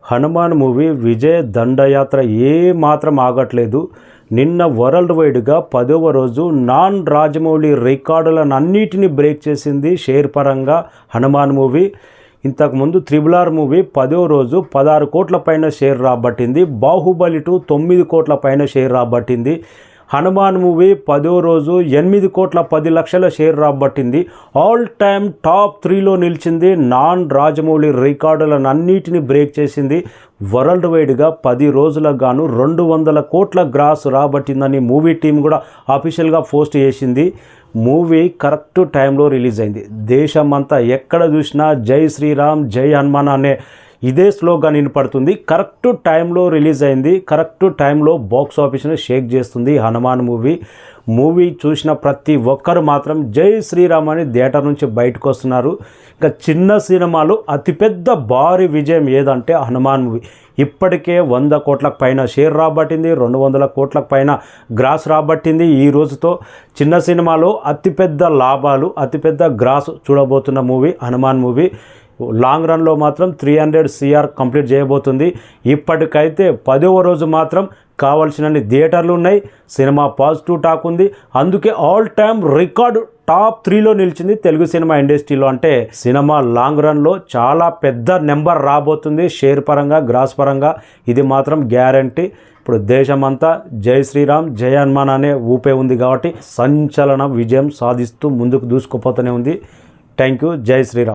Hanuman movie Vijay దండయాత్ర ఏ మాత్రం ఆగట్లేదు. నిన్న వరల్డ్ వైడ్గా 10వ రోజు నాన్ రాజమౌళి రికార్డులను అన్నిటినీ బ్రేక్ చేసింది షేర్ పరంగా హనుమాన్ మూవీ. ఇంతకుముందు RRR మూవీ 10వ రోజు 16 కోట్ల పైన షేర్ రాబట్టింది. బాహుబలి 2 9 కోట్ల పైన షేర్ రాబట్టింది. హనుమాన్ మూవీ 10వ రోజు 8 కోట్ల 10 లక్షల షేర్ రాబట్టింది. ఆల్ టైమ్ టాప్ 3లో నిలిచింది. నాన్ రాజమౌళి రికార్డులను అన్నిటిని బ్రేక్ చేసింది. వరల్డ్ వైడ్గా 10 రోజులకు గాను 200 కోట్ల గ్రాస్ రాబట్టిందని మూవీ టీం కూడా అఫీషియల్గా పోస్ట్ చేసింది. మూవీ కరెక్ట్ టైంలో రిలీజ్ అయింది. దేశమంతా ఎక్కడ చూసినా జై శ్రీరామ్ జై హనుమాన్ అనే ఇదే స్లోగాన్ వినపడుతుంది. కరెక్ట్ టైంలో రిలీజ్ అయింది. కరెక్ట్ టైంలో బాక్స్ ఆఫీస్ని షేక్ చేస్తుంది హనుమాన్ మూవీ చూసిన ప్రతి ఒక్కరు మాత్రం జై శ్రీరామ్ అని థియేటర్ నుంచి బయటకు వస్తున్నారు. ఇంకా చిన్న సినిమాలు అతిపెద్ద భారీ విజయం ఏదంటే హనుమాన్ మూవీ. ఇప్పటికే 100 కోట్లకు పైన షేర్ రాబట్టింది. 200 కోట్లకు పైన గ్రాస్ రాబట్టింది. ఈ రోజుతో చిన్న సినిమాలో అతిపెద్ద లాభాలు అతిపెద్ద గ్రాస్ చూడబోతున్న మూవీ హనుమాన్ మూవీ. లాంగ్ రన్లో మాత్రం 300 CR కంప్లీట్ చేయబోతుంది. ఇప్పటికైతే 10వ రోజు మాత్రం కావాల్సినన్ని థియేటర్లు ఉన్నాయి. సినిమా పాజిటివ్ టాక్ ఉంది. అందుకే ఆల్ టైమ్ రికార్డు టాప్ 3లో నిలిచింది తెలుగు సినిమా ఇండస్ట్రీలో. అంటే సినిమా లాంగ్ రన్లో చాలా పెద్ద నెంబర్ రాబోతుంది షేర్ పరంగా గ్రాస్ పరంగా. ఇది మాత్రం గ్యారంటీ. ఇప్పుడు దేశమంతా జై శ్రీరామ్ జై హనుమాన్ అనే ఊపే ఉంది కాబట్టి సంచలన విజయం సాధిస్తూ ముందుకు దూసుకుపోతూనే ఉంది. Thank you. జై శ్రీరామ్.